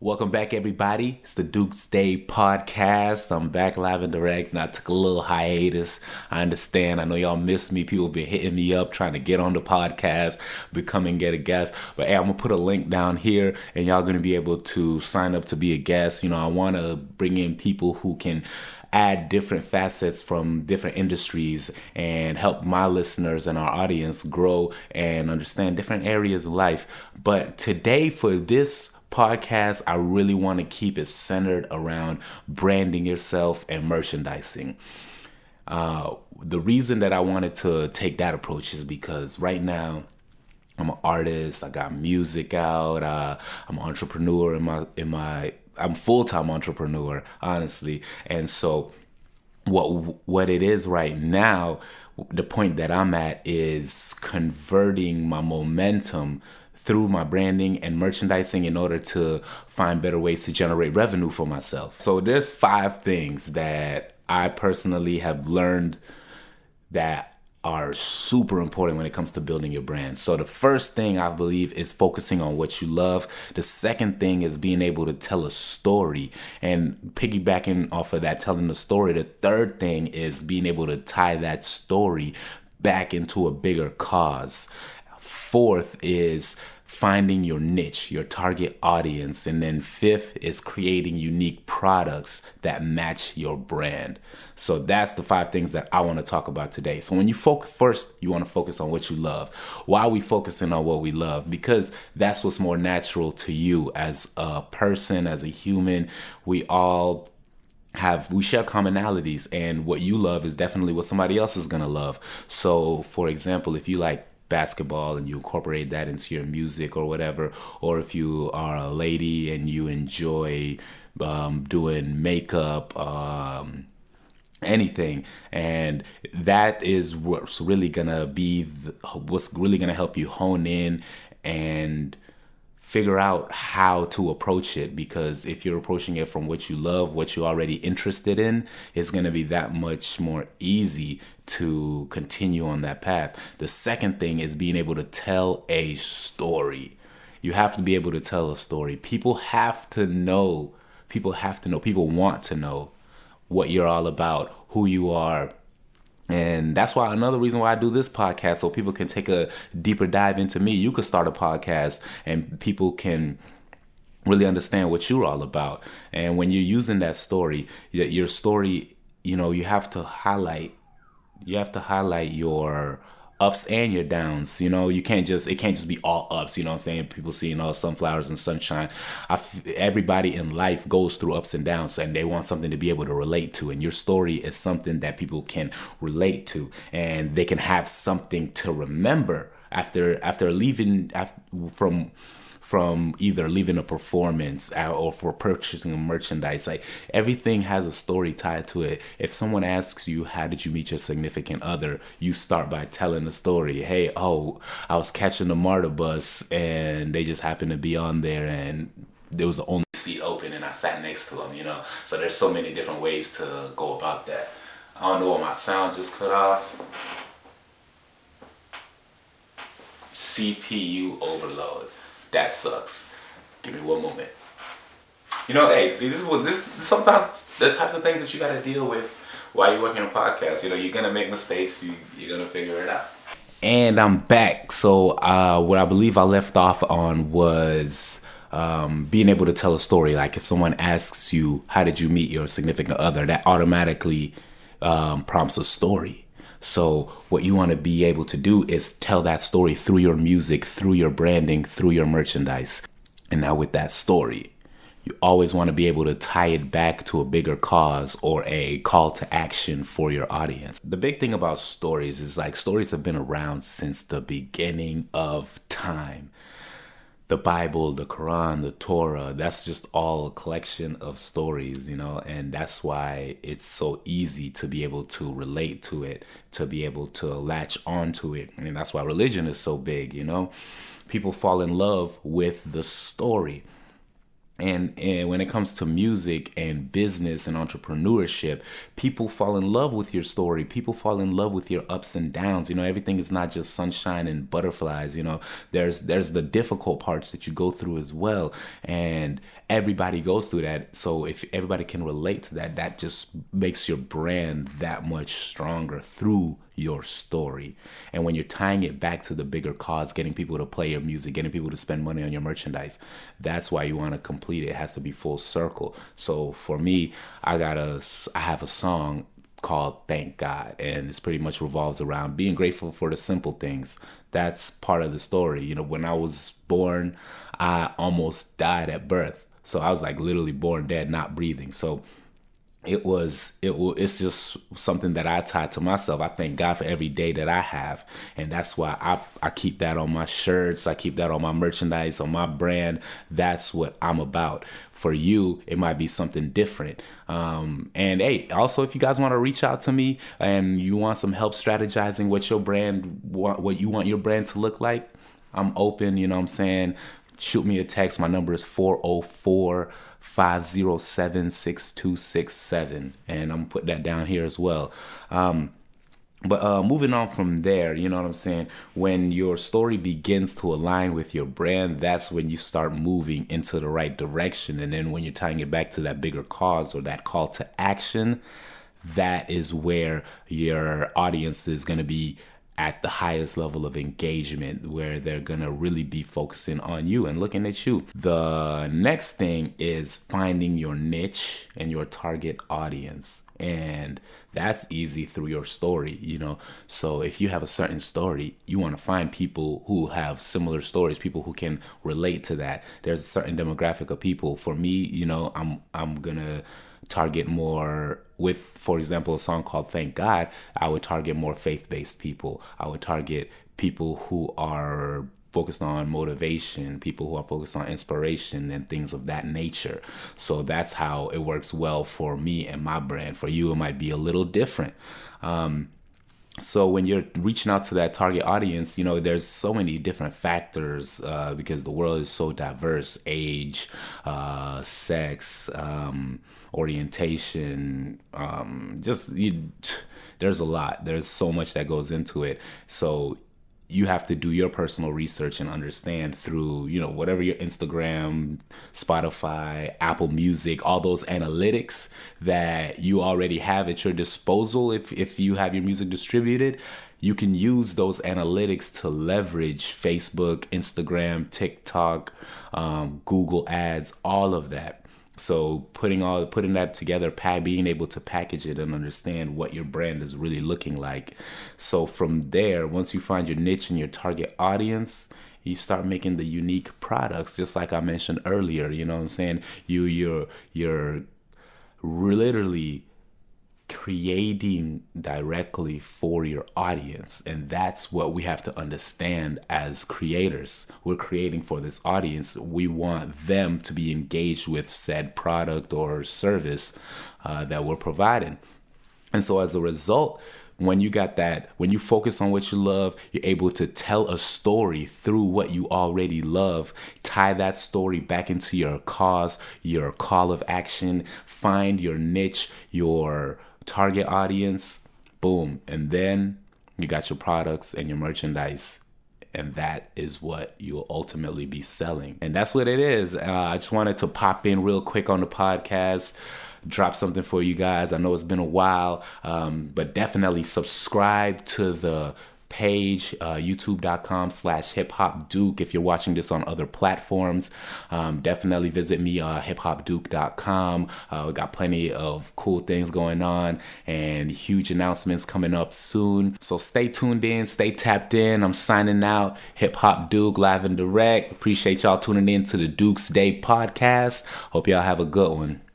Welcome back, everybody. It's the Dukesday podcast. I'm back live and direct, and I took a little hiatus. I understand. I know y'all miss me. People been hitting me up trying to get on the podcast, become and get a guest. But hey, I'm gonna put a link down here, and y'all gonna be able to sign up to be a guest. I want to bring in people who can add different facets from different industries and help my listeners and our audience grow and understand different areas of life. But today, for this podcast, I really want to keep it centered around branding yourself and merchandising. The reason that I wanted to take that approach is because right now I'm an artist. I got music out. I'm an entrepreneur I'm a full-time entrepreneur, honestly. And so what it is right now, the point that I'm at is converting my momentum through my branding and merchandising in order to find better ways to generate revenue for myself. So there's 5 things that I personally have learned that are super important when it comes to building your brand. So the first thing I believe is focusing on what you love. The second thing is being able to tell a story, and piggybacking off of that, telling the story. The third thing is being able to tie that story back into a bigger cause. Fourth is finding your niche, your target audience. And then fifth is creating unique products that match your brand. So that's the 5 things that I want to talk about today. So when you focus first, you want to focus on what you love. Why are we focusing on what we love? Because that's what's more natural to you as a person, as a human. We share commonalities, and what you love is definitely what somebody else is going to love. So for example, if you like basketball and you incorporate that into your music or whatever, or if you are a lady and you enjoy doing makeup, anything, and that is what's really gonna help you hone in and figure out how to approach it. Because if you're approaching it from what you love, what you're already interested in, it's going to be that much more easy to continue on that path. The second thing is being able to tell a story. You have to be able to tell a story. People want to know what you're all about, who you are. And that's why another reason why I do this podcast, so people can take a deeper dive into me. You could start a podcast and people can really understand what you're all about. And when you're using that story, your story, you have to highlight your ups and your downs. It can't just be all ups. You know what I'm saying? People seeing all sunflowers and sunshine. Everybody in life goes through ups and downs, and they want something to be able to relate to. And your story is something that people can relate to, and they can have something to remember after leaving from either leaving a performance or for purchasing merchandise. Like, everything has a story tied to it. If someone asks you, how did you meet your significant other? You start by telling the story. Hey, I was catching the MARTA bus and they just happened to be on there, and there was the only seat open and I sat next to them, So there's so many different ways to go about that. I don't know what my sound just cut off. CPU overload. That sucks. Give me one moment. Hey, see, this sometimes the types of things that you got to deal with while you're working on a podcast. You're gonna make mistakes. You're gonna figure it out. And I'm back. So what I believe I left off on was being able to tell a story. Like, if someone asks you, how did you meet your significant other? That automatically prompts a story. So what you want to be able to do is tell that story through your music, through your branding, through your merchandise. And now with that story, you always want to be able to tie it back to a bigger cause or a call to action for your audience. The big thing about stories is, like, stories have been around since the beginning of time. The Bible, the Quran, the Torah, that's just all a collection of stories, and that's why it's so easy to be able to relate to it, to be able to latch onto it. And that's why religion is so big, People fall in love with the story. And when it comes to music and business and entrepreneurship, people fall in love with your story. People fall in love with your ups and downs. Everything is not just sunshine and butterflies. There's the difficult parts that you go through as well. And everybody goes through that. So if everybody can relate to that, that just makes your brand that much stronger through your story. And when you're tying it back to the bigger cause, getting people to play your music, getting people to spend money on your merchandise, that's why you want to complete it. It has to be full circle. So for me, I have a song called Thank God, and it's pretty much revolves around being grateful for the simple things. That's part of the story. When I was born, I almost died at birth. So I was like literally born dead, not breathing. So it's just something that I tied to myself. I thank God for every day that I have. And that's why I keep that on my shirts. I keep that on my merchandise, on my brand. That's what I'm about. For you, it might be something different. And hey, also, if you guys want to reach out to me and you want some help strategizing what you want your brand to look like, I'm open. You know what I'm saying? Shoot me a text. My number is 404-507-6267. And I'm putting that down here as well. But moving on from there, you know what I'm saying? When your story begins to align with your brand, that's when you start moving into the right direction. And then when you're tying it back to that bigger cause or that call to action, that is where your audience is going to be at the highest level of engagement, where they're going to really be focusing on you and looking at you. The next thing is finding your niche and your target audience. And that's easy through your story, So if you have a certain story, you want to find people who have similar stories, people who can relate to that. There's a certain demographic of people. For me, I'm going to target more with, for example, a song called Thank God. I would target more faith-based people. I would target people who are focused on motivation, people who are focused on inspiration and things of that nature. So that's how it works well for me and my brand. For you, it might be a little different. So when you're reaching out to that target audience, there's so many different factors because the world is so diverse: age, sex, orientation, there's a lot. There's so much that goes into it. So you have to do your personal research and understand through, whatever your Instagram, Spotify, Apple Music, all those analytics that you already have at your disposal. If you have your music distributed, you can use those analytics to leverage Facebook, Instagram, TikTok, Google ads, all of that. So putting that together, being able to package it and understand what your brand is really looking like. So from there, once you find your niche and your target audience, you start making the unique products, just like I mentioned earlier. You know what I'm saying? You're literally creating directly for your audience, and that's what we have to understand as creators. We're creating for this audience. We want them to be engaged with said product or service that we're providing. And so as a result, when you focus on what you love, you're able to tell a story through what you already love, tie that story back into your cause, your call of action, find your niche, your target audience, boom. And then you got your products and your merchandise. And that is what you'll ultimately be selling. And that's what it is. I just wanted to pop in real quick on the podcast, drop something for you guys. I know it's been a while, but definitely subscribe to the page, youtube.com/hiphopduke. If you're watching this on other platforms, definitely visit me, hiphopduke.com. We got plenty of cool things going on and huge announcements coming up soon. So stay tuned in, stay tapped in. I'm signing out. Hip Hop Duke, live and direct. Appreciate y'all tuning in to the Dukesday podcast. Hope y'all have a good one.